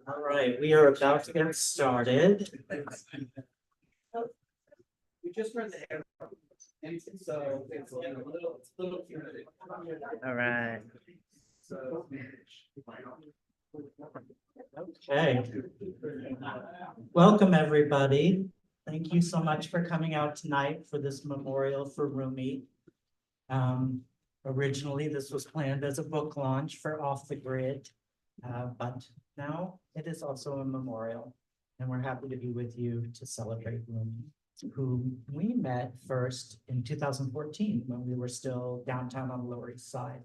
All right, we are about to get started. We just read the air. And so it's a little humid. All right. So. Okay. Welcome, everybody. Thank you so much for coming out tonight for this memorial for Rumi. Originally, this was planned as a book launch for Off the Grid, but now it is also a memorial, and we're happy to be with you to celebrate Rumi, who we met first in 2014 when we were still downtown on the Lower East Side.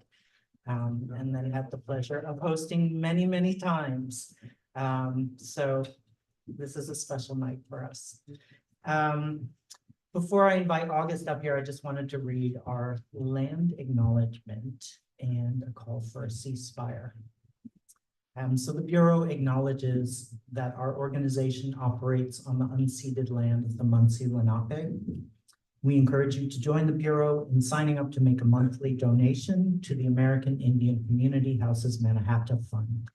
And then had the pleasure of hosting many, many times. So this is a special night for us. Before I invite August up here, I just wanted to read our land acknowledgement and a call for a ceasefire. So the Bureau acknowledges that our organization operates on the unceded land of the Munsee Lenape. We encourage you to join the Bureau in signing up to make a monthly donation to the American Indian Community Houses Mannahatta Fund.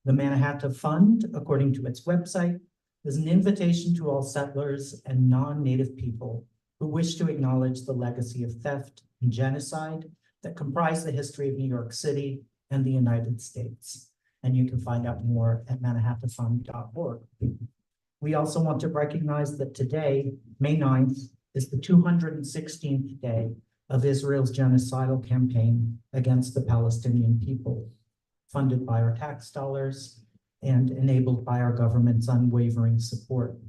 The Mannahatta Fund, according to its website, is an invitation to all settlers and non-Native people who wish to acknowledge the legacy of theft and genocide that comprise the history of New York City and the United States. And you can find out more at mannahattafund.org. We also want to recognize that today, May 9th, is the 216th day of Israel's genocidal campaign against the Palestinian people, funded by our tax dollars and enabled by our government's unwavering support.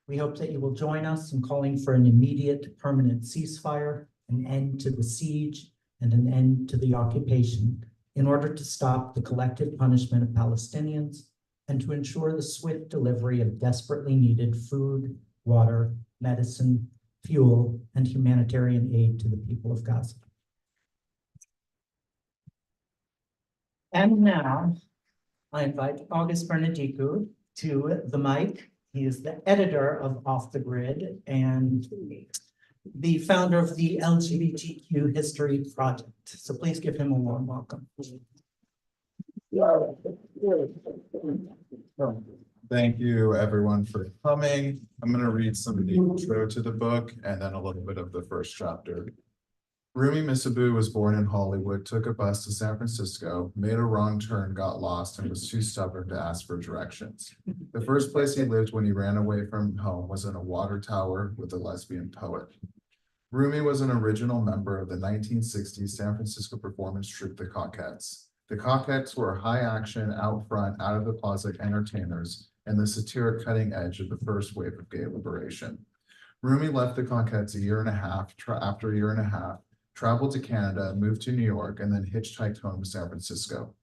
We hope that you will join us in calling for an immediate permanent ceasefire, an end to the siege, and an end to the occupation in order to stop the collective punishment of Palestinians and to ensure the swift delivery of desperately needed food, water, medicine, fuel, and humanitarian aid to the people of Gaza. And now, I invite August Bernadicu to the mic. He is the editor of Off the Grid and the founder of the LGBTQ History Project. So please give him a warm welcome. Thank you, everyone, for coming. I'm going to read some of the intro to the book and then a little bit of the first chapter. Rumi Misabu was born in Hollywood, took a bus to San Francisco, made a wrong turn, got lost, and was too stubborn to ask for directions. The first place he lived when he ran away from home was in a water tower with a lesbian poet. Rumi was an original member of the 1960s San Francisco performance troupe, the Cockettes. The Cockettes were high-action, out-front, out-of-the-closet entertainers and the satiric cutting edge of the first wave of gay liberation. Rumi left the Cockettes after a year and a half, traveled to Canada, moved to New York, and then hitchhiked home to San Francisco.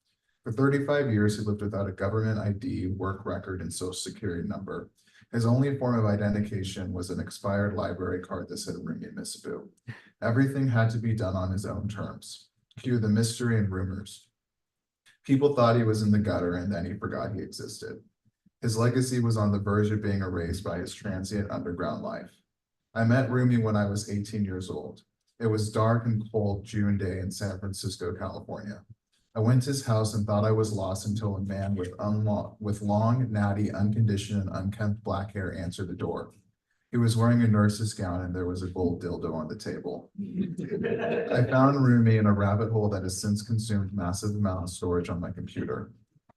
For 35 years, he lived without a government ID, work record, and social security number. His only form of identification was an expired library card that said Rumi Misabu. Everything had to be done on his own terms. Cue the mystery and rumors. People thought he was in the gutter, and then he forgot he existed. His legacy was on the verge of being erased by his transient underground life. I met Rumi when I was 18 years old. It was dark and cold June day in San Francisco, California. I went to his house and thought I was lost until a man with long, natty, unconditioned, and unkempt black hair answered the door. He was wearing a nurse's gown and there was a gold dildo on the table. I found Rumi in a rabbit hole that has since consumed massive amount of storage on my computer.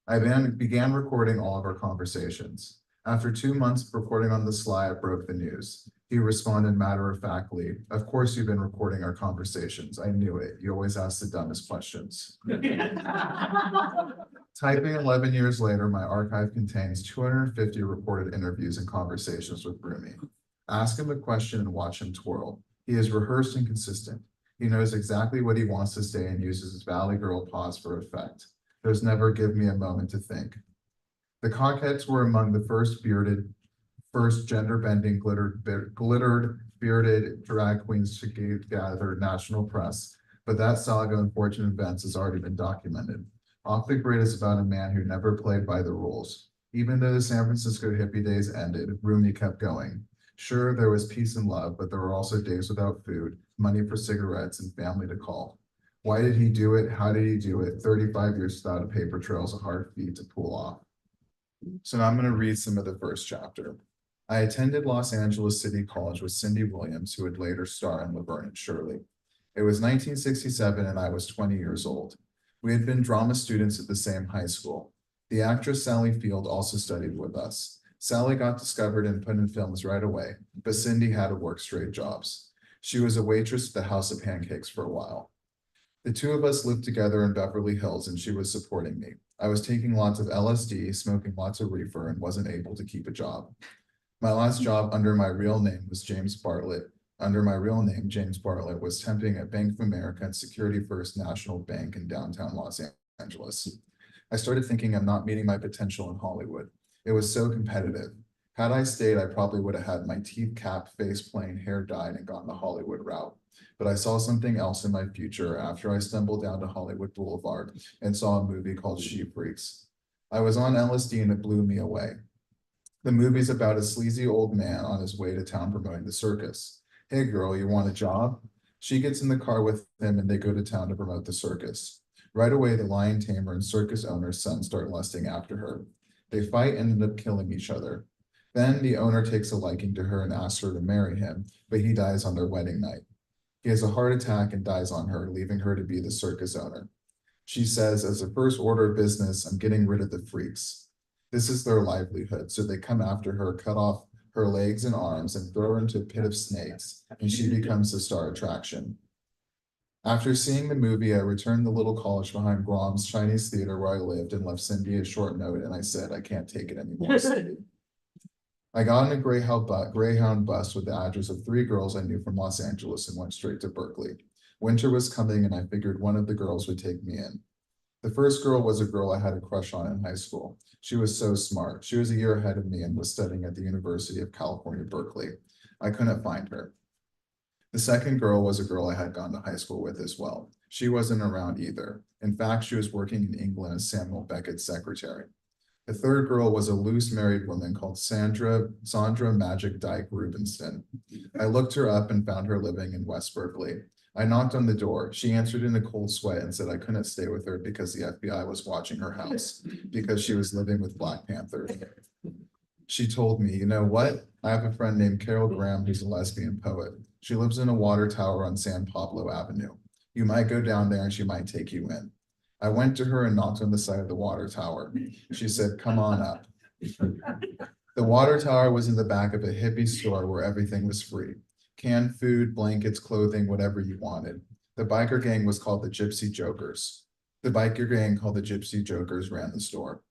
I then began recording all of our conversations. After 2 months reporting on the sly, I broke the news. He responded matter-of-factly, "Of course you've been recording our conversations. I knew it. You always ask the dumbest questions." Typing 11 years later, my archive contains 250 recorded interviews and conversations with Rumi. Ask him a question and watch him twirl. He is rehearsed and consistent. He knows exactly what he wants to say and uses his Valley Girl pause for effect. There's never give me a moment to think. The Cockettes were among the first gender-bending, glittered, bearded drag queens to gather national press, but that saga of unfortunate events has already been documented. Off the Grid is about a man who never played by the rules. Even though the San Francisco hippie days ended, Rumi kept going. Sure, there was peace and love, but there were also days without food, money for cigarettes, and family to call. Why did he do it? How did he do it? 35 years without a paper trail is a hard feat to pull off. So now I'm going to read some of the first chapter. I attended Los Angeles City College with Cindy Williams, who would later star in Laverne and Shirley. It was 1967 and I was 20 years old. We had been drama students at the same high school. The actress Sally Field also studied with us. Sally got discovered and put in films right away, but Cindy had to work straight jobs. She was a waitress at the House of Pancakes for a while. The two of us lived together in Beverly Hills and she was supporting me. I was taking lots of LSD, smoking lots of reefer, and wasn't able to keep a job. My last job under my real name was James Bartlett. Under my real name, James Bartlett was temping at Bank of America and Security First National Bank in downtown Los Angeles. I started thinking I'm not meeting my potential in Hollywood. It was so competitive. Had I stayed, I probably would have had my teeth capped, face plain, hair dyed, and gone the Hollywood route. But I saw something else in my future after I stumbled down to Hollywood Boulevard and saw a movie called She Freaks. I was on LSD and it blew me away. The movie's about a sleazy old man on his way to town promoting the circus. Hey girl, you want a job? She gets in the car with him and they go to town to promote the circus. Right away, the lion tamer and circus owner's son start lusting after her. They fight and end up killing each other. Then the owner takes a liking to her and asks her to marry him, but he dies on their wedding night. He has a heart attack and dies on her, leaving her to be the circus owner. She says, as a first order of business, I'm getting rid of the freaks. This is their livelihood, so they come after her, cut off her legs and arms, and throw her into a pit of snakes, and she becomes the star attraction. After seeing the movie, I returned to the little college behind Brahms Chinese Theater where I lived and left Cindy a short note, and I said, I can't take it anymore, Cindy. I got on a Greyhound bus with the address of 3 girls I knew from Los Angeles and went straight to Berkeley. Winter was coming and I figured one of the girls would take me in. The first girl was a girl I had a crush on in high school. She was so smart. She was a year ahead of me and was studying at the University of California, Berkeley. I couldn't find her. The second girl was a girl I had gone to high school with as well. She wasn't around either. In fact, she was working in England as Samuel Beckett's secretary. The third girl was a loose married woman called Sandra Magic Dyke Rubinstein. I looked her up and found her living in West Berkeley. I knocked on the door. She answered in a cold sweat and said I couldn't stay with her because the FBI was watching her house because she was living with Black Panthers. She told me, you know what? I have a friend named Carol Graham who's a lesbian poet. She lives in a water tower on San Pablo Avenue. You might go down there and she might take you in. I went to her and knocked on the side of the water tower. She said, come on up. The water tower was in the back of a hippie store where everything was free. Canned food, blankets, clothing, whatever you wanted. The biker gang was called the Gypsy Jokers. The biker gang called the Gypsy Jokers ran the store.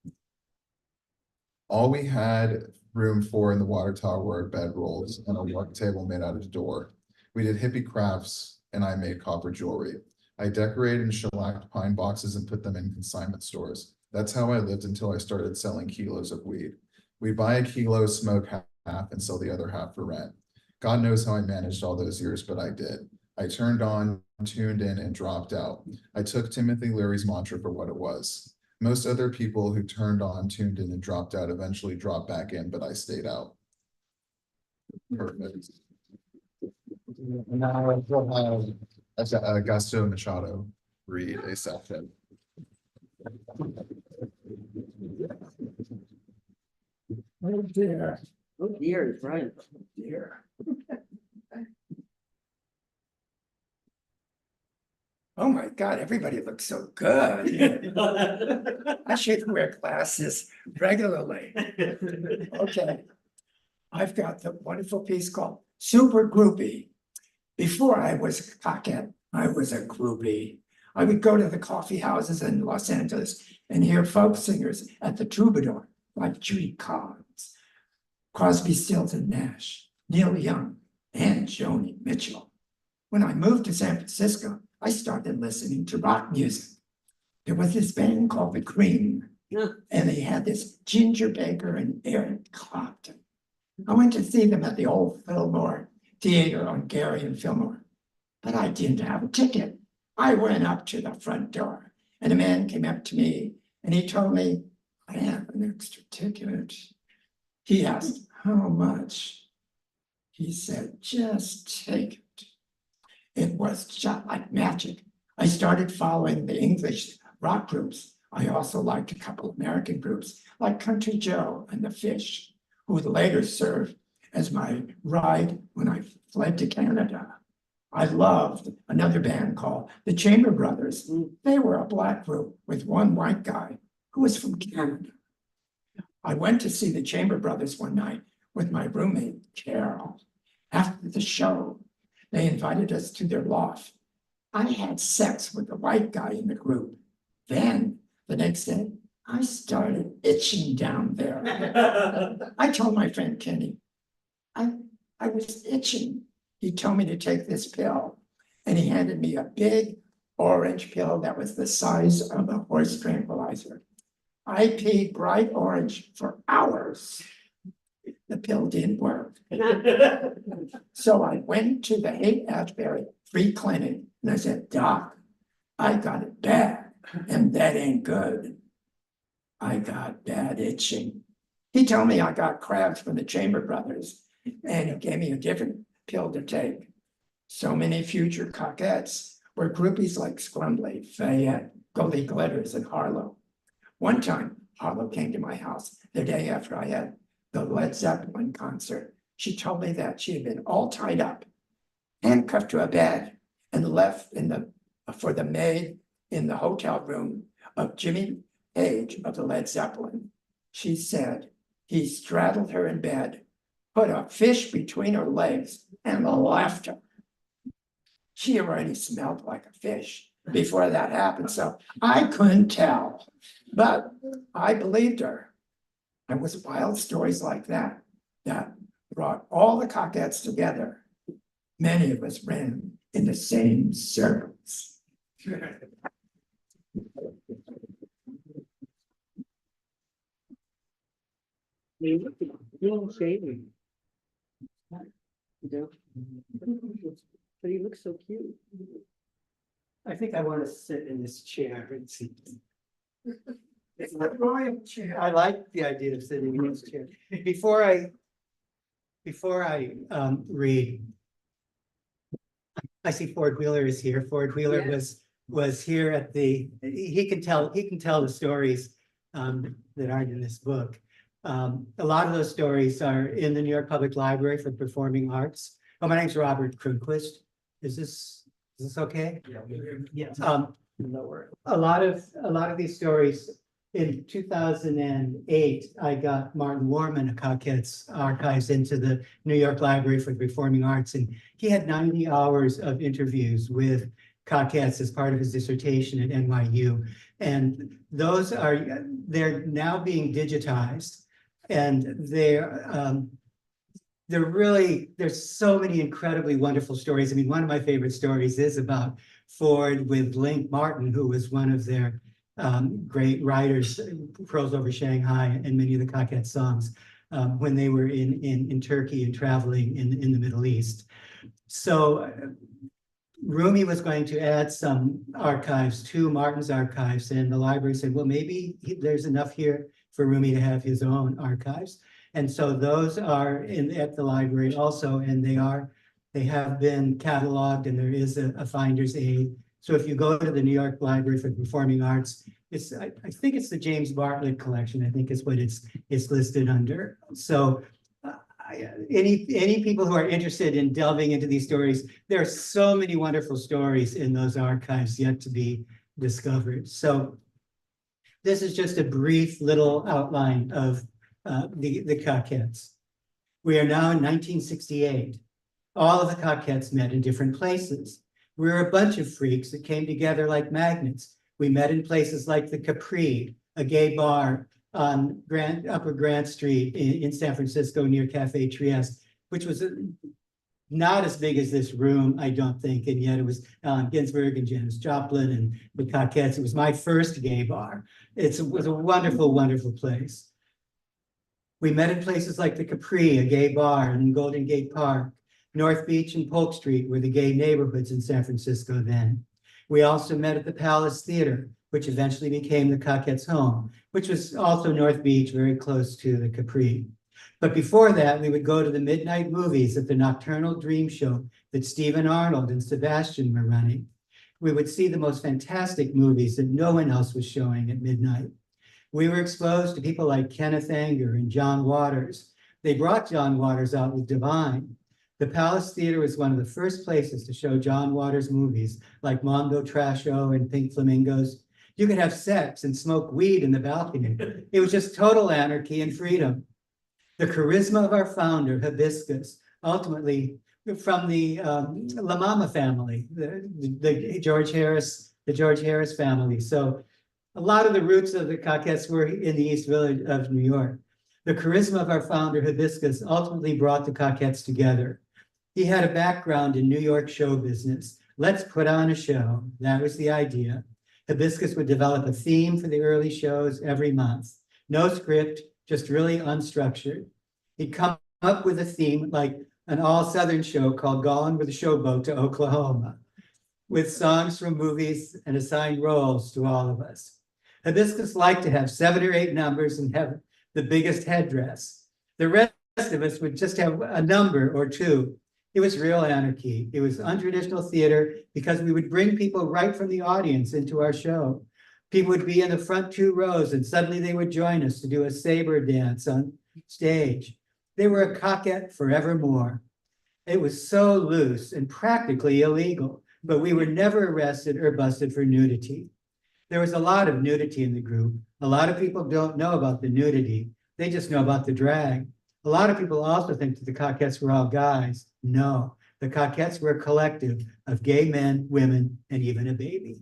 All we had room for in the water tower were bedrolls and a work table made out of door. We did hippie crafts and I made copper jewelry. I decorated and shellacked pine boxes and put them in consignment stores. That's how I lived until I started selling kilos of weed. We'd buy a kilo, smoke half, and sell the other half for rent. God knows how I managed all those years, but I did. I turned on, tuned in, and dropped out. I took Timothy Leary's mantra for what it was. Most other people who turned on, tuned in, and dropped out eventually dropped back in, but I stayed out. Perfect. Now we'll have Augusto Machado read a section. Oh dear, Oh dear, he's right. dear. Oh my God, everybody looks so good. I should wear glasses regularly. Okay. I've got the wonderful piece called Super Groupie. Before I was a Cockette, I was a groupie. I would go to the coffee houses in Los Angeles and hear folk singers at the Troubadour, like Judy Collins, Crosby, Stills and Nash, Neil Young, and Joni Mitchell. When I moved to San Francisco, I started listening to rock music. There was this band called The Cream, and they had this Ginger Baker and Eric Clapton. I went to see them at the old Fillmore Theater on Gary and Fillmore, but I didn't have a ticket. I went up to the front door, and a man came up to me, and he told me, I have an extra ticket. He asked, how much? He said, just take it. It was just like magic. I started following the English rock groups. I also liked a couple American groups like Country Joe and the Fish, who would later serve as my ride when I fled to Canada. I loved another band called the Chamber Brothers. They were a black group with one white guy who was from Canada. I went to see the Chamber Brothers one night with my roommate, Carol. After the show, they invited us to their loft. I had sex with the white guy in the group. Then, the next day, I started itching down there. I told my friend Kenny, I was itching. He told me to take this pill, and he handed me a big orange pill that was the size of a horse tranquilizer. I peed bright orange for hours. The pill didn't work. So I went to the Haight-Ashbury Free Clinic and I said, Doc, I got it bad and that ain't good. I got bad itching. He told me I got crabs from the Chamber Brothers and he gave me a different pill to take. So many future Cockettes were groupies like Scrumbley, Fayette, Goldie Glitters, and Harlow. One time, Harlow came to my house the day after I had the Led Zeppelin concert. She told me that she had been all tied up, handcuffed to a bed, and left for the maid in the hotel room of Jimmy Page of the Led Zeppelin. She said he straddled her in bed, put a fish between her legs, and left her. She already smelled like a fish before that happened, so I couldn't tell, but I believed her. It was wild stories like that that brought all the Cockettes together. Many of us ran in the same circles. You don't shave me. You do? But he looks so cute. I think I want to sit in this chair and see. It's a royal chair. I like the idea of sitting in this chair. Before I read, I see Ford Wheeler is here. Ford Wheeler was here at he can tell the stories that aren't in this book. A lot of those stories are in the New York Public Library for Performing Arts. Oh, my name's Robert Kronquist. Is this okay? Yes. A lot of these stories. In 2008, I got Martin Warman of Cockette's archives into the New York Library for Performing Arts, and he had 90 hours of interviews with Cockettes as part of his dissertation at NYU. And they're now being digitized, and there's so many incredibly wonderful stories. I mean, one of my favorite stories is about Ford with Link Martin, who was one of their great writers, Pearls Over Shanghai, and many of the Cockette songs when they were in Turkey and traveling in the Middle East. So Rumi was going to add some archives to Martin's archives, and the library said, well, maybe there's enough here for Rumi to have his own archives. And so those are at the library also, and they have been cataloged, and there is a finder's aid. So if you go to the New York Library for Performing Arts, I think it's the James Bartlett collection. I think is what it's listed under. So any people who are interested in delving into these stories, there are so many wonderful stories in those archives yet to be discovered. So this is just a brief little outline of the Cockettes. We are now in 1968. All of the Cockettes met in different places. We're a bunch of freaks that came together like magnets. We met in places like the Capri, a gay bar on Upper Grant Street in San Francisco near Cafe Trieste, which was not as big as this room, I don't think, and yet it was Ginsberg and Janis Joplin and the Cockettes. It was my first gay bar. It was a wonderful, wonderful place. We met in places like the Capri, a gay bar in Golden Gate Park. North Beach and Polk Street were the gay neighborhoods in San Francisco then. We also met at the Palace Theater, which eventually became the Cockettes' home, which was also North Beach, very close to the Capri. But before that, we would go to the midnight movies at the Nocturnal Dream Show that Stephen Arnold and Sebastian were running. We would see the most fantastic movies that no one else was showing at midnight. We were exposed to people like Kenneth Anger and John Waters. They brought John Waters out with Divine. The Palace Theater was one of the first places to show John Waters movies like Mondo Trasho and Pink Flamingos. You could have sex and smoke weed in the balcony. It was just total anarchy and freedom. The charisma of our founder, Hibiscus, ultimately from the La Mama family, the George Harris family. So a lot of the roots of the Cockettes were in the East Village of New York. The charisma of our founder, Hibiscus, ultimately brought the Cockettes together. He had a background in New York show business. Let's put on a show. That was the idea. Hibiscus would develop a theme for the early shows every month. No script, just really unstructured. He'd come up with a theme like an all-Southern show called Gone with a Showboat to Oklahoma, with songs from movies and assigned roles to all of us. Hibiscus liked to have 7 or 8 numbers and have the biggest headdress. The rest of us would just have a number or 2. It was real anarchy. It was untraditional theater because we would bring people right from the audience into our show. People would be in the front 2 rows and suddenly they would join us to do a saber dance on stage. They were a Cockette forevermore. It was so loose and practically illegal, but we were never arrested or busted for nudity. There was a lot of nudity in the group. A lot of people don't know about the nudity. They just know about the drag. A lot of people also think that the Cockettes were all guys. No, the Cockettes were a collective of gay men, women, and even a baby.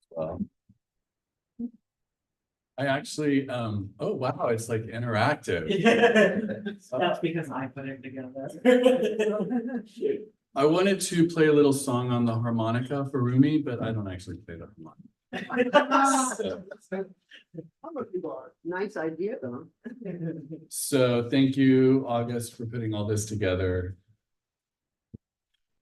Well, I actually, oh wow, it's like interactive. That's because I put it together. I wanted to play a little song on the harmonica for Rumi, but I don't actually play the harmonica. Nice idea, though. So thank you, August, for putting all this together.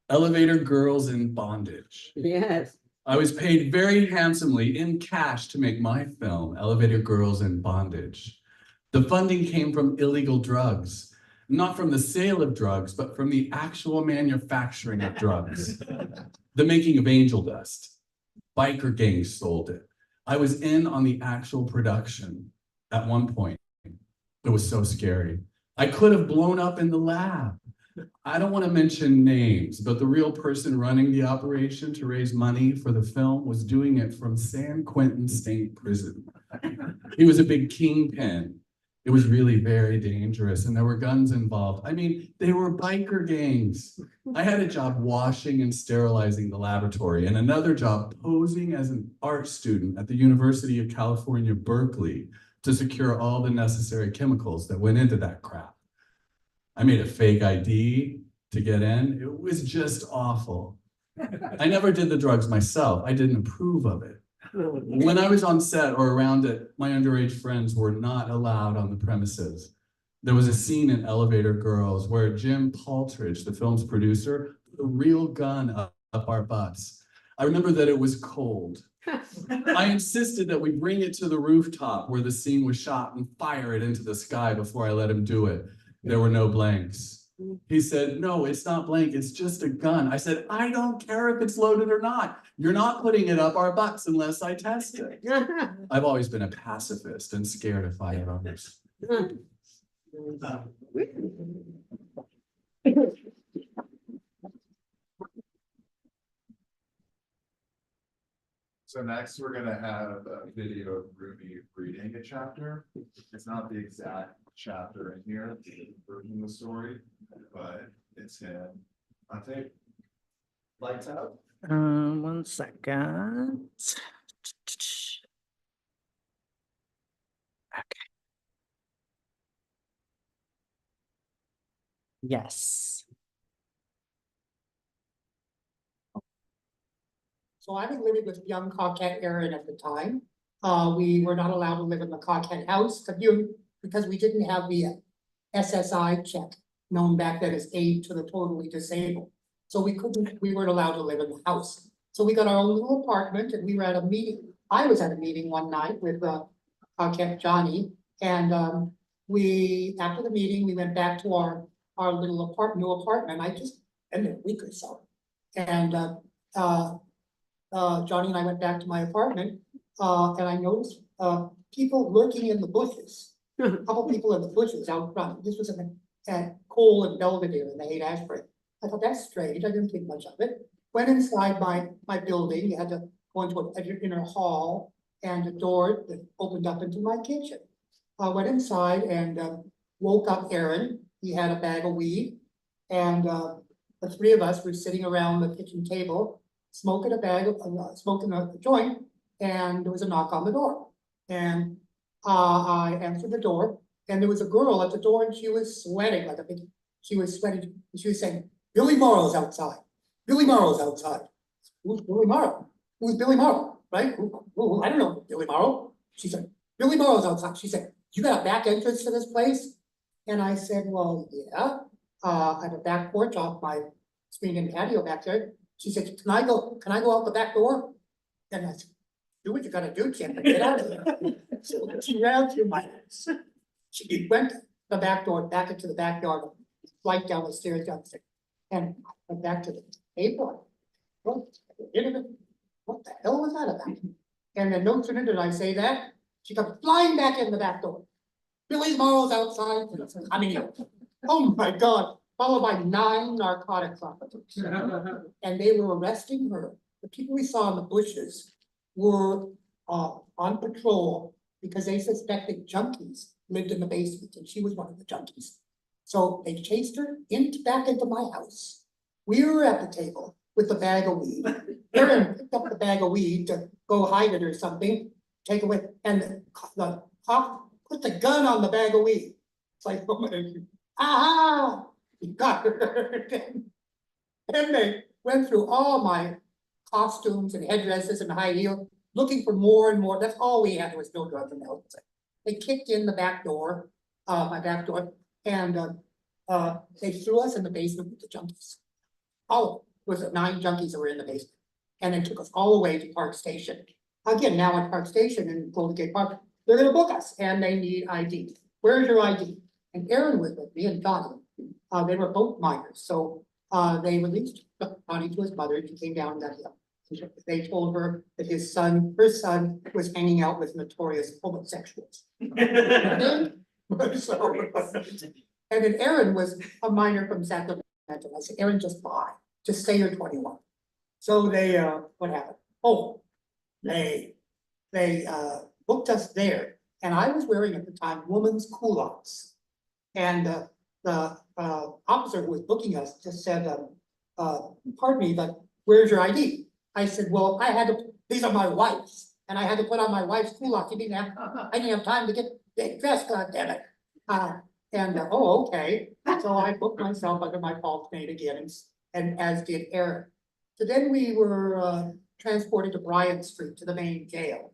Elevator Girls in Bondage. Yes. I was paid very handsomely in cash to make my film, Elevator Girls in Bondage. The funding came from illegal drugs, not from the sale of drugs, but from the actual manufacturing of drugs. The making of angel dust. Biker gangs sold it. I was in on the actual production at one point. It was so scary. I could have blown up in the lab. I don't want to mention names, but the real person running the operation to raise money for the film was doing it from San Quentin State Prison. He was a big kingpin. It was really very dangerous, and there were guns involved. I mean, they were biker gangs. I had a job washing and sterilizing the laboratory, and another job posing as an art student at the University of California, Berkeley, to secure all the necessary chemicals that went into that crap. I made a fake ID to get in. It was just awful. I never did the drugs myself. I didn't approve of it. When I was on set or around it, my underage friends were not allowed on the premises. There was a scene in Elevator Girls where Jim Paltridge, the film's producer, put a real gun up our butts. I remember that it was cold. I insisted that we bring it to the rooftop where the scene was shot and fire it into the sky before I let him do it. There were no blanks. He said, no, it's not blank, it's just a gun. I said, I don't care if it's loaded or not. You're not putting it up our butts unless I test it. I've always been a pacifist and scared of firearms. So next, we're gonna have a video of Ruby reading a chapter. It's not the exact chapter in here, the version of the story, but it's him on tape. Lights out. 1 second. Okay. Yes. So I was living with young Cockette Aaron at the time. We were not allowed to live in the Cockette house because we didn't have the SSI check, known back then as aid to the totally disabled. So we weren't allowed to live in the house. So we got our own little apartment and we were at a meeting. I was at a meeting one night with Cockette Johnny. And after the meeting, we went back to our little new apartment. I just ended a week or so. And Johnny and I went back to my apartment and I noticed people lurking in the bushes. A couple people in the bushes out front. This was at Cole and Belvedere in the Haight-Ashbury. I thought that's strange. I didn't think much of it. Went inside my building. You had to go into an inner hall and a door that opened up into my kitchen. I went inside and woke up Aaron. He had a bag of weed. And the three of us were sitting around the kitchen table, smoking a joint, and there was a knock on the door. And I answered the door, and there was a girl at the door, and she was sweating like she was sweating. She was saying, Billy Morrow's outside. Billy Morrow's outside. Who's Billy Morrow? Who's Billy Morrow? Right? I don't know Billy Morrow. She said, Billy Morrow's outside. She said, you got a back entrance to this place? And I said, well, yeah. I have a back porch off my screen and patio back there. She said, can I go out the back door? And I said, do what you gotta do, Jim, get out of here. So she ran through my house. She went the back door, back into the backyard, flight down the stairs, and went back to the table. What the hell was that about? And then no sooner did I say that, she comes flying back in the back door. Billy Morrow's outside. I mean, oh my God, followed by 9 narcotics officers. And they were arresting her. The people we saw in the bushes were on patrol because they suspected junkies lived in the basement, and she was one of the junkies. So they chased her back into my house. We were at the table with the bag of weed. Aaron picked up the bag of weed to go hide it or something, take away, and the cop put the gun on the bag of weed. It's like, aha! He got her. And they went through all my costumes and headdresses and high heels, looking for more and more. That's all we had. There was no drugs in the house. They kicked in the back door, my back door, and they threw us in the basement with the junkies. Oh, it was 9 junkies that were in the basement. And then took us all the way to Park Station. Again, now at Park Station in Golden Gate Park, they're gonna book us and they need ID. Where's your ID? And Aaron was with me and Donnie. They were both minors. So they released Donnie to his mother. She came down that hill. They told her that her son was hanging out with notorious homosexuals. And then Aaron was a minor from Sacramento. I said, Aaron, just lie. Just say you're 21. So they, what happened? Oh, they booked us there. And I was wearing at the time women's culottes. And the officer who was booking us just said, pardon me, but where's your ID? I said, well, these are my wife's, and I had to put on my wife's culottes. I didn't have time to get dressed, goddammit. Oh, okay. So I booked myself under my false name again, and as did Aaron. So then we were transported to Bryant Street to the main jail.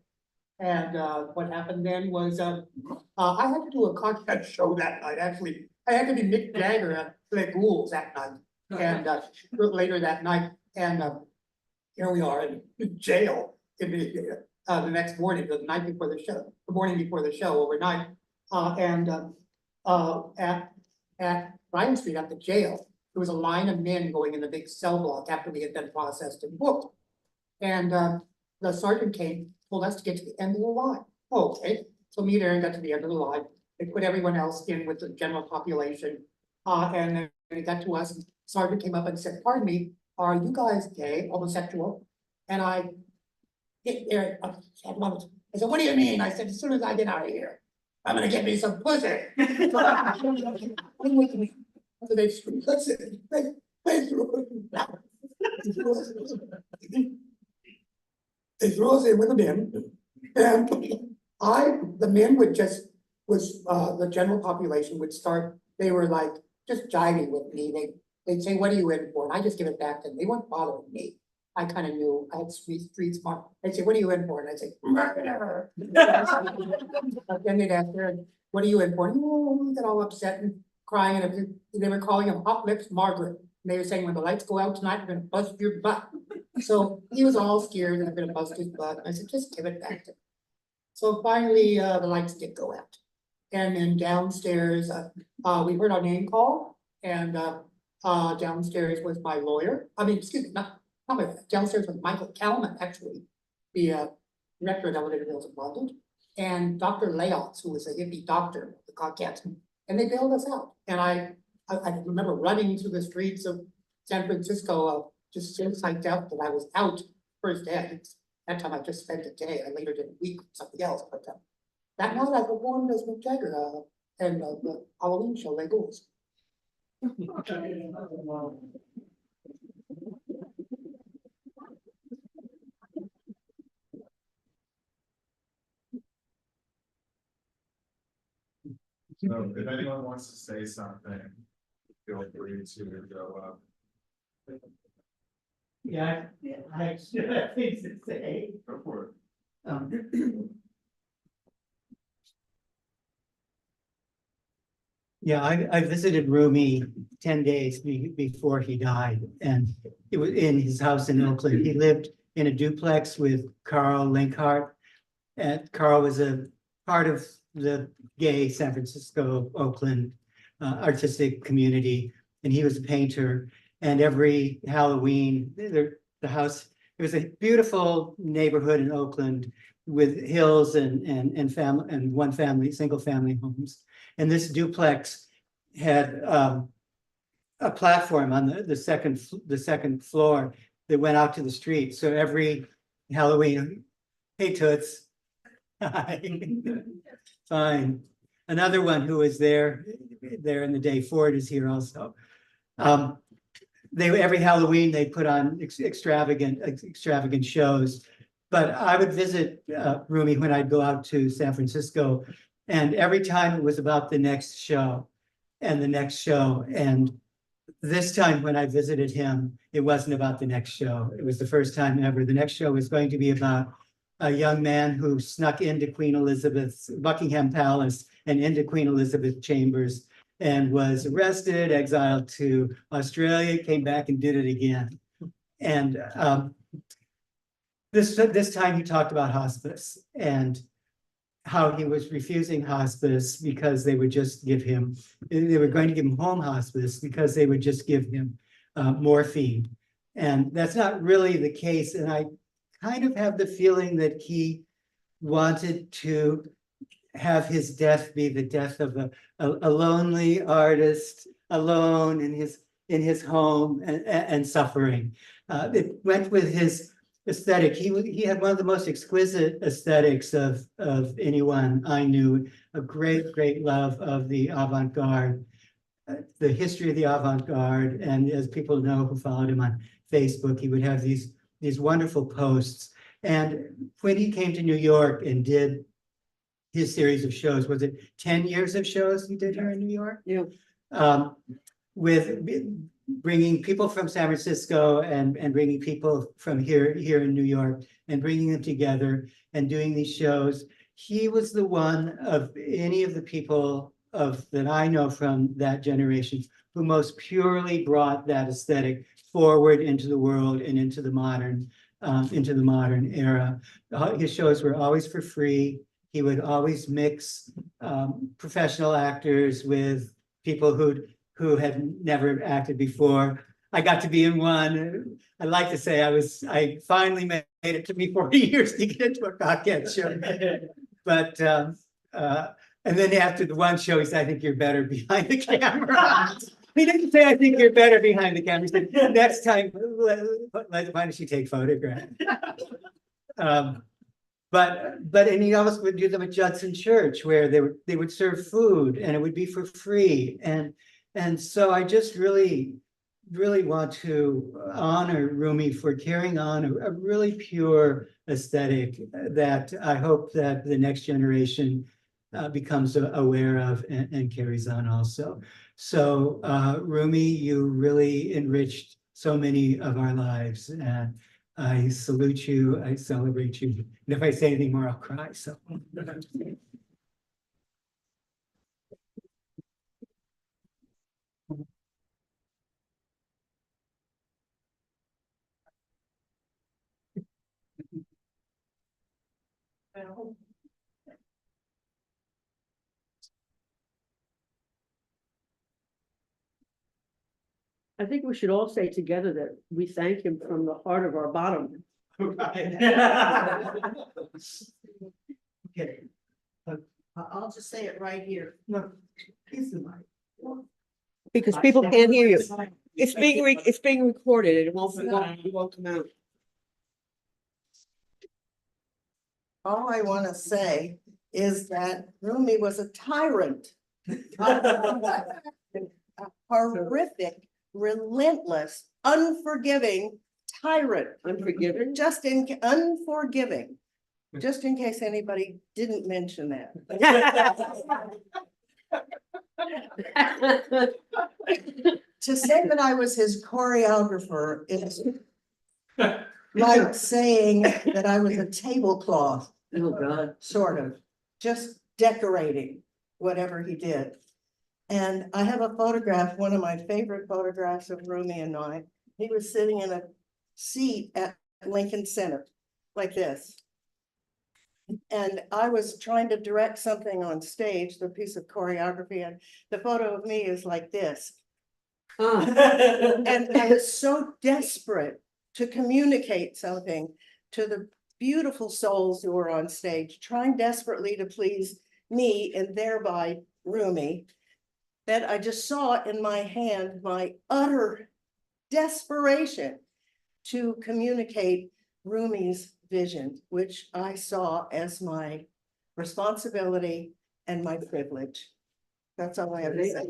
And what happened then was I had to do a Cockette show that night. Actually, I had to be Mick Jagger at the Ghouls that night, and later that night. And here we are in jail in the next morning, the night before the show, the morning before the show, overnight. At Bryant Street at the jail, there was a line of men going in the big cell block after we had been processed and booked. And the sergeant told us to get to the end of the line. Oh, okay. So me and Aaron got to the end of the line. They put everyone else in with the general population. And then it got to us. Sergeant came up and said, pardon me, are you guys gay, homosexual? And I hit Aaron. I said, what do you mean? I said, as soon as I get out of here, I'm gonna get me some pussy. So they screamed, that's it. They threw us in with the men. And the men the general population would start, they were like just jiving with me. They'd say, what are you in for? And I just give it back to them. They weren't bothering me. I kind of knew, I had street smart. They'd say, what are you in for? And I'd say, murder. Then they'd ask her, what are you in for? And we got all upset and crying. And they were calling him Hot Lips Margaret. And they were saying, when the lights go out tonight, we're gonna bust your butt. So he was all scared and I'm gonna bust his butt. I said, just give it back to him. So finally, the lights did go out. And then downstairs, we heard our name call and, downstairs was my lawyer. I mean, excuse me, not my, downstairs was Michael Kalman, actually, the, director of Elevator Bills in London. And Dr. Layotz, who was a hippie doctor, the Cockette, and they bailed us out. And I remember running through the streets of San Francisco, just so psyched out that I was out first day. That time I just spent a day. I later did a week with something else, but that night I performed as Mick Jagger and the Halloween show, Les Ghouls. So if anyone wants to say something, feel free to go up. Yeah, I should have things to say. Go for it. Yeah, I visited Rumi 10 days before he died, and it was in his house in Oakland. He lived in a duplex with Carl Linkhart. And Carl was a part of the gay San Francisco, Oakland artistic community, and he was a painter. And every Halloween, the house, it was a beautiful neighborhood in Oakland with hills and family and one family, single family homes. And this duplex had a platform on the second floor that went out to the street. So every Halloween, hey Toots. Hi. Fine. Another one who was there in the day, Ford is here also. Every Halloween they put on extravagant shows. But I would visit Rumi when I'd go out to San Francisco, and every time it was about the next show and the next show. And this time when I visited him, it wasn't about the next show. It was the first time ever. The next show was going to be about a young man who snuck into Queen Elizabeth's Buckingham Palace and into Queen Elizabeth chambers and was arrested, exiled to Australia, came back and did it again. And this time he talked about hospice and how he was refusing hospice because they would just give him, they were going to give him home hospice because they would just give him morphine. And that's not really the case. And I kind of have the feeling that he wanted to have his death be the death of a lonely artist, alone in his home and suffering. It went with his aesthetic. He had one of the most exquisite aesthetics of anyone I knew, a great love of the avant-garde, the history of the avant-garde. And as people know who followed him on Facebook, he would have these wonderful posts. And when he came to New York and did his series of shows, was it 10 years of shows he did here in New York? Yeah. With bringing people from San Francisco and bringing people from here in New York and bringing them together and doing these shows. He was the one of any of the people that I know from that generation who most purely brought that aesthetic forward into the world and into the modern era. His shows were always for free. He would always mix professional actors with people who had never acted before. I got to be in one. I like to say I finally made it. Took me 40 years to get into a Cockette show. But and then after the one show, he said, "I think you're better behind the camera." He didn't say, "I think you're better behind the camera." He said, "Next time, why don't you take photographs?" And he always would do them at Judson Church, where they would serve food and it would be for free. And so I just really want to honor Rumi for carrying on a really pure aesthetic that I hope that the next generation becomes aware of and carries on also. So Rumi, you really enriched so many of our lives, and I salute you, I celebrate you. And if I say anything more, I'll cry, so. I think we should all say together that we thank him from the heart of our bottom. Okay. I'll just say it right here. No, he's in my. Because people can't hear you. It's being recorded. It won't come out. All I want to say is that Rumi was a tyrant. A horrific, relentless, unforgiving tyrant. Unforgiven. Unforgiving. Just in case anybody didn't mention that. To say that I was his choreographer is like saying that I was a tablecloth, Oh, God. sort of, just decorating whatever he did. And I have a photograph, one of my favorite photographs of Rumi and I. He was sitting in a seat at Lincoln Center, like this. And I was trying to direct something on stage, the piece of choreography, and the photo of me is like this. And I was so desperate to communicate something to the beautiful souls who were on stage, trying desperately to please me and thereby Rumi, that I just saw in my hand my utter desperation to communicate Rumi's vision, which I saw as my responsibility and my privilege. That's all I have to say.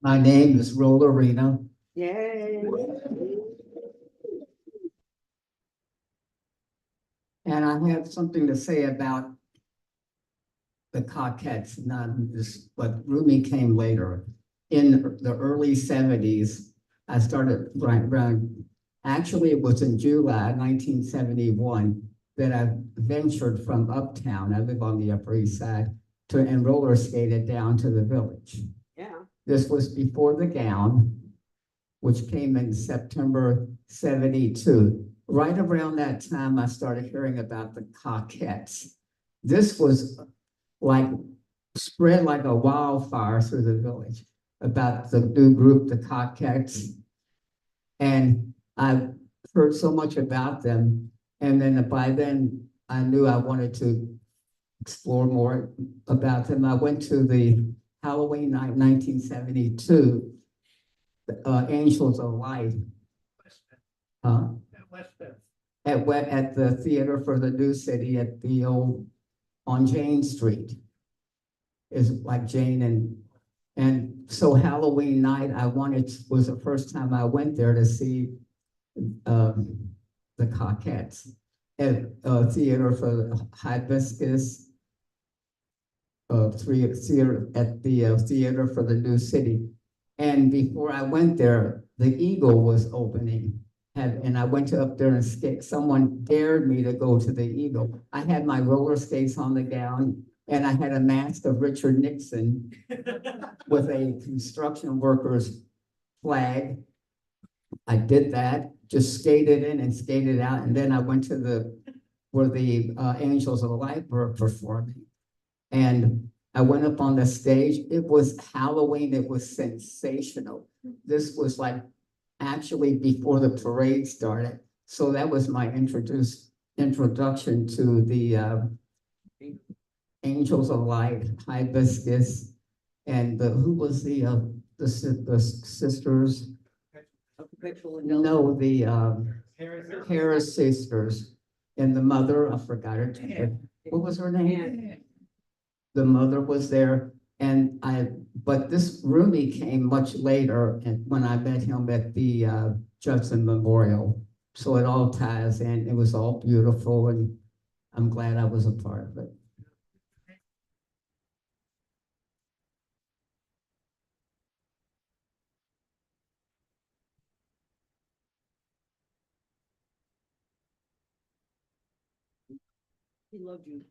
My name is Rollerina. Yay. And I have something to say about the Cockettes, not this, but Rumi came later. In the early 70s, I started around, actually it was in July 1971 that I ventured from uptown, I live on the Upper East Side, and roller skated down to the village. Yeah. This was before the gown, which came in September 72. Right around that time, I started hearing about the Cockettes. This was like spread like a wildfire through the village about the new group, the Cockettes. And I heard so much about them. And then by then, I knew I wanted to explore more about them. I went to the Halloween night, 1972, Angels of Light. At the Theater for the New City at the old, on Jane Street. Is like Jane and so Halloween night, was the first time I went there to see the Cockettes at Theater for the Hibiscus, theater at the Theater for the New City. And before I went there, the Eagle was opening. And I went up there and skate. Someone dared me to go to the Eagle. I had my roller skates on the gown, and I had a mask of Richard Nixon with a construction worker's flag. I did that, just skated in and skated out. And then I went to where the Angels of Light were performing. And I went up on the stage. It was Halloween. It was sensational. This was like actually before the parade started. So that was my introduction to the Angels of Light, Hibiscus, and who was the sisters? No, the Harris sisters, and the mother, I forgot her name. What was her name? The mother was there. And but this Rumi came much later, and when I met him at the Judson Memorial. So it all ties in. It was all beautiful, and I'm glad I was a part of it. He loved you.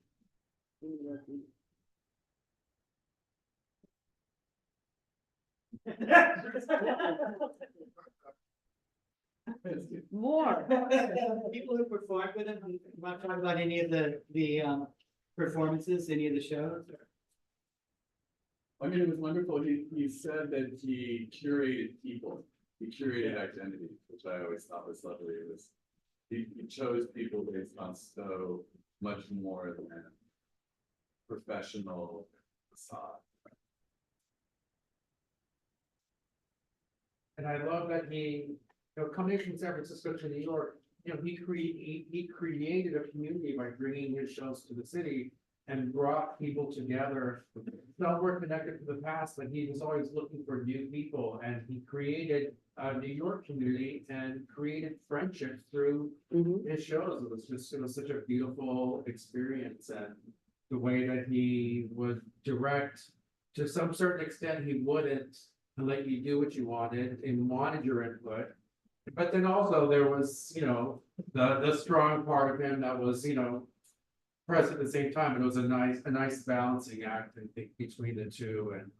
More. People who performed with him, want to talk about any of the performances, any of the shows? I mean, it was wonderful. He said that he curated people. He curated identity, which I always thought was lovely. It was, he chose people based on so much more than professional facade. And I love that he, coming from San Francisco to New York, he created a community by bringing his shows to the city and brought people together. Some were connected to the past, but he was always looking for new people, and he created a New York community and created friendships through his shows. It was such a beautiful experience, and the way that he would direct, to some certain extent, he wouldn't let you do what you wanted and wanted your input. But then also there was, the strong part of him that was, present at the same time. And it was a nice balancing act, I think, between the two. And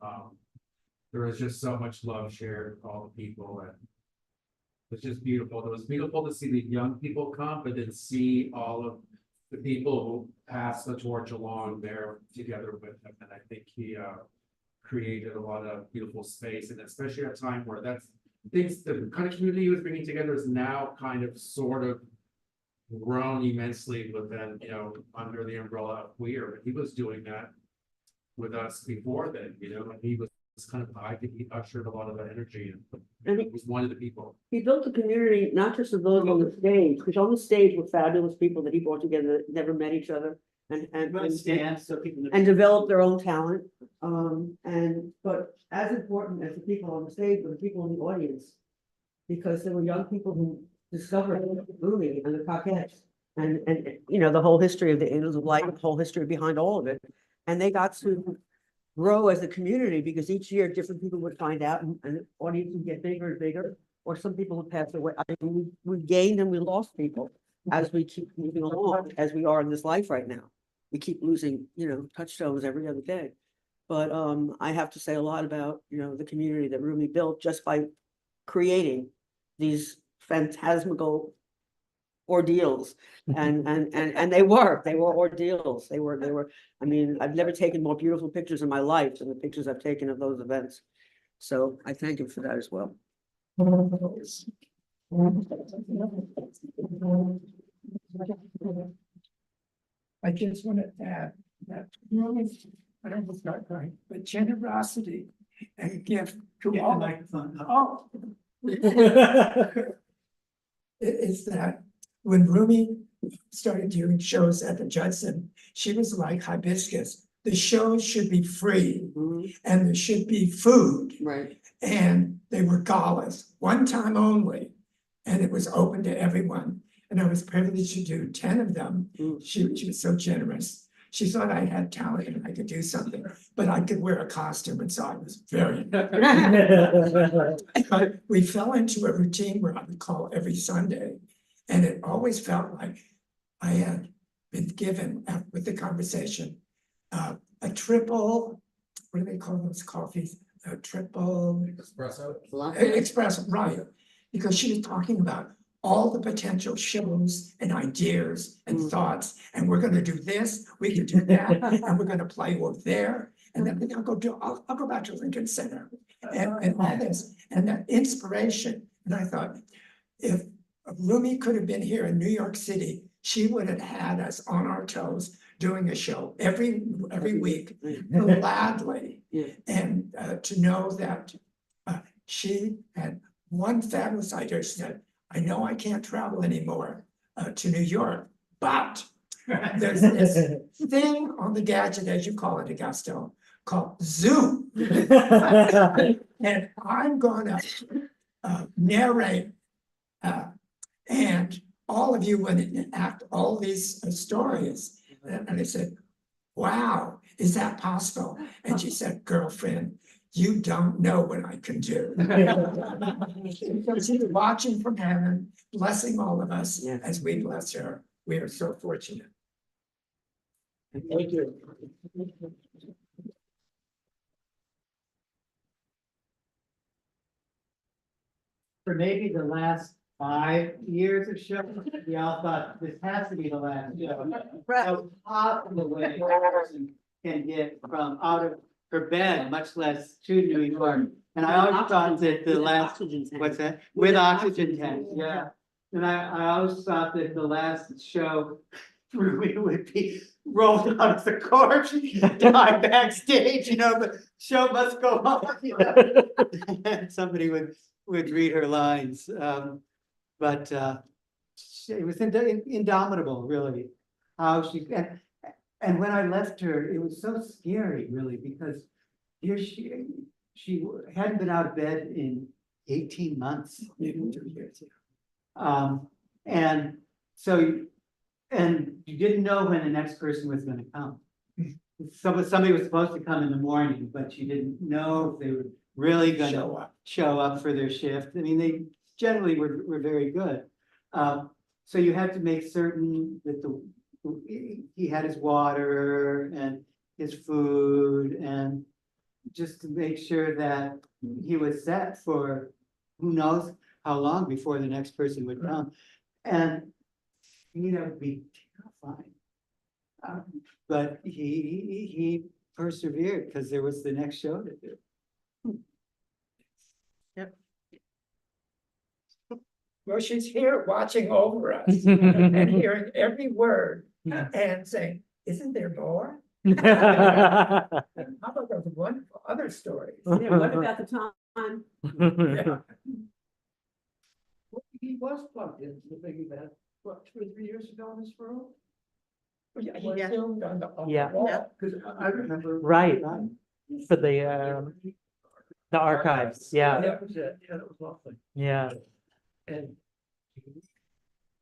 there was just so much love shared with all the people, and it's just beautiful. It was beautiful to see the young people come, but then see all of the people who passed the torch along there together with him. And I think he created a lot of beautiful space, and especially at a time where the kind of community he was bringing together is now kind of sort of grown immensely within, under the umbrella of queer. But he was doing that with us before then, and he was kind of, I think he ushered a lot of that energy, and he was one of the people. He built a community, not just of those on the stage, because on the stage were fabulous people that he brought together that never met each other and developed their own talent. But as important as the people on the stage were the people in the audience, because there were young people who discovered Louis and the Cockettes and the whole history of the Angels of Light, the whole history behind all of it. And they got to grow as a community, because each year different people would find out, and the audience would get bigger and bigger, or some people would pass away. I mean, we gained and we lost people as we keep moving along, as we are in this life right now. We keep losing, touchstones every other day. But I have to say a lot about, the community that Rumi built just by creating these phantasmical ordeals. And they were ordeals. They were, I mean, I've never taken more beautiful pictures in my life than the pictures I've taken of those events. So I thank him for that as well. I just want to add that I don't know if it's not right, but generosity and gift to all. Oh. Is that when Rumi started doing shows at the Judson, she was like hibiscus. The shows should be free and there should be food. Right. And they were galas, one time only. And it was open to everyone. And I was privileged to do 10 of them. She was so generous. She thought I had talent and I could do something, but I could wear a costume, and so I was very. But we fell into a routine where I would call every Sunday, and it always felt like I had been given, with the conversation, a triple, what do they call those coffees? A triple espresso, right? Because she was talking about all the potential shows and ideas and thoughts, and we're going to do this, we can do that, and we're going to play over there, and then I'll go back to Lincoln Center, and all this, and that inspiration. And I thought, if Rumi could have been here in New York City, she would have had us on our toes doing a show every week, gladly, and to know that she had one fabulous idea. She said, I know I can't travel anymore to New York, but there's this thing on the gadget, as you call it, Augusto, called Zoom. And I'm gonna narrate, and all of you would enact all these stories. And I said, wow, is that possible? And she said, girlfriend, you don't know what I can do. So she's watching from heaven, blessing all of us as we bless her. We are so fortunate. Thank you. For maybe the last 5 years of show, we all thought this has to be the last show. Right. So half of the way a person can get from out of her bed, much less to New York. And I always thought that the last, Oxygen tank. what's that? With oxygen tanks, yeah. And I always thought that the last show, we would be rolled out of the court, die backstage, you know, the show must go on, you know. And somebody would read her lines, but it was indomitable, really. How she, and when I left her, it was so scary, really, because here she hadn't been out of bed in 18 months. Maybe 2 years. And so, and you didn't know when the next person was gonna come. Somebody was supposed to come in the morning, but you didn't know if they were really gonna show up for their shift. I mean, they generally were very good. So you had to make certain that he had his water and his food, and just to make sure that he was set for who knows how long before the next person would come. And, you know, it'd be terrifying. But he persevered because there was the next show to do. Well, she's here watching over us and hearing every word and saying, isn't there more? How about those wonderful other stories? Yeah, what about the time? Yeah. He was plugged into the big event, what, 2 or 3 years ago in this room? Yeah, he Yeah. filmed on the Yeah. wall. Cause I remember. Right. For the archives, yeah, That was it, yeah, that was lovely. yeah. And.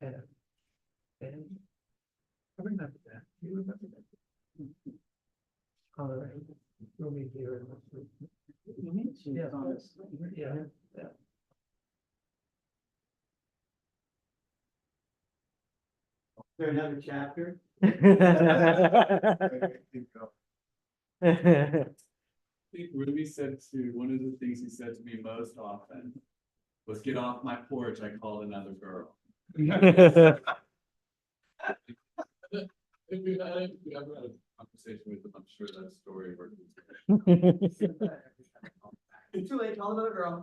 And. And. I remember that, you remember that? All right, rooming here. Yeah, yeah, yeah. Is there another chapter? I think Ruby said to, one of the things he said to me most often was, get off my porch, I called another girl. If we ever had a conversation with him, I'm sure that story worked. It's too late, call another girl.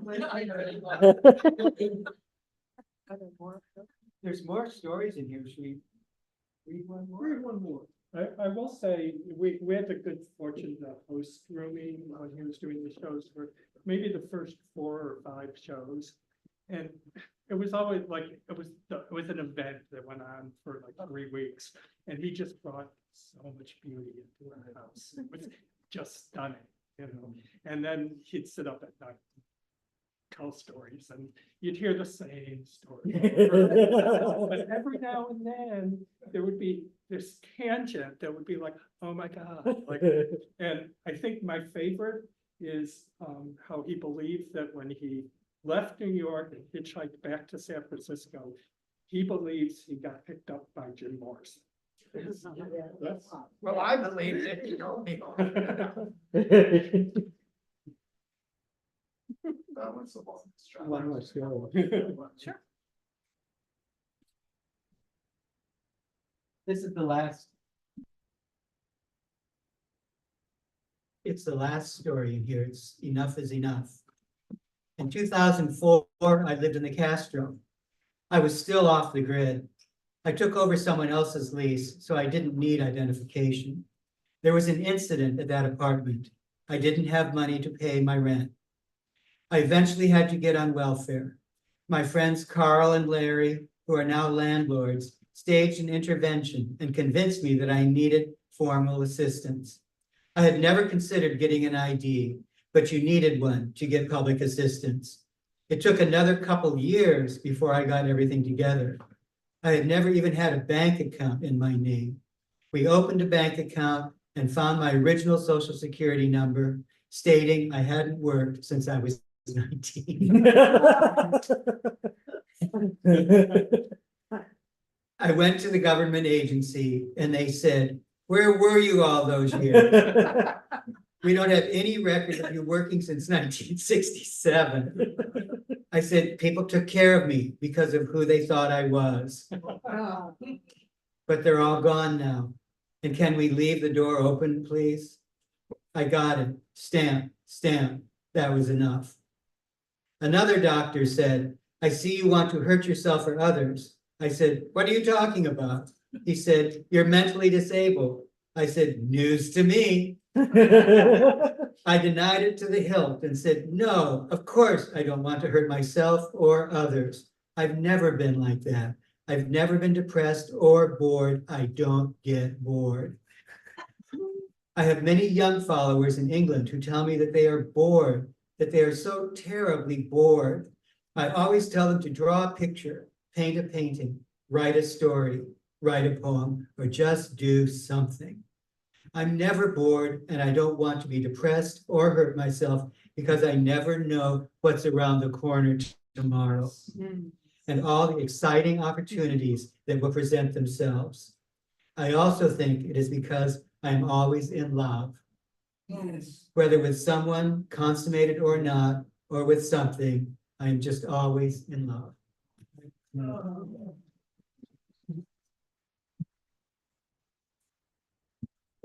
There's more stories in here, should we read one more? Read one more. I will say, we had the good fortune to host Rumi when he was doing the shows for maybe the first 4 or 5 shows. And it was always like, it was an event that went on for like 3 weeks. And he just brought so much beauty into our house. It was just stunning, you know. And then he'd sit up at night, tell stories, and you'd hear the same story. But every now and then, there would be this tangent that would be like, oh my God, like, and I think my favorite is how he believed that when he left New York and hitchhiked back to San Francisco, he believes he got picked up by Jim Morrison. Well, I believe that, you know. That one's the longest chapter. One more story. Sure. This is the last. It's the last story in here. It's Enough is Enough. In 2004, I lived in the Castro. I was still off the grid. I took over someone else's lease, so I didn't need identification. There was an incident at that apartment. I didn't have money to pay my rent. I eventually had to get on welfare. My friends Carl and Larry, who are now landlords, staged an intervention and convinced me that I needed formal assistance. I had never considered getting an ID, but you needed one to get public assistance. It took another couple years before I got everything together. I had never even had a bank account in my name. We opened a bank account and found my original Social Security number stating I hadn't worked since I was 19. I went to the government agency and they said, Where were you all those years? We don't have any record of you working since 1967. I said, people took care of me because of who they thought I was. But they're all gone now. And can we leave the door open, please? I got it. Stamp, stamp. That was enough. Another doctor said, I see you want to hurt yourself or others. I said, what are you talking about? He said, you're mentally disabled. I said, news to me. I denied it to the hilt and said, no, of course I don't want to hurt myself or others. I've never been like that. I've never been depressed or bored. I don't get bored. I have many young followers in England who tell me that they are bored, that they are so terribly bored. I always tell them to draw a picture, paint a painting, write a story, write a poem, or just do something. I'm never bored and I don't want to be depressed or hurt myself because I never know what's around the corner tomorrow and all the exciting opportunities that will present themselves. I also think it is because I'm always in love. Yes. Whether with someone consummated or not, or with something, I am just always in love.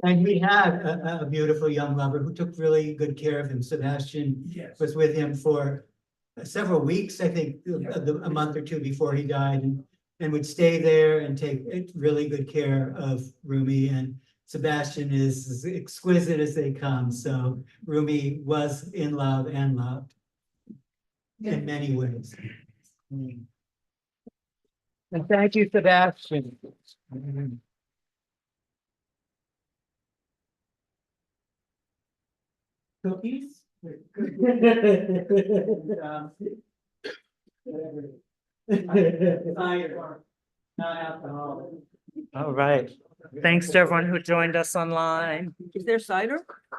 And he had a beautiful young lover who took really good care of him. Sebastian Yes. was with him for several weeks, I think, a month or two before he died, and would stay there and take really good care of Rumi. And Sebastian is as exquisite as they come. So Rumi was in love and loved in many ways. And thank you, Sebastian. Cookies? Not alcohol. All right. Thanks to everyone who joined us online. Is there cider?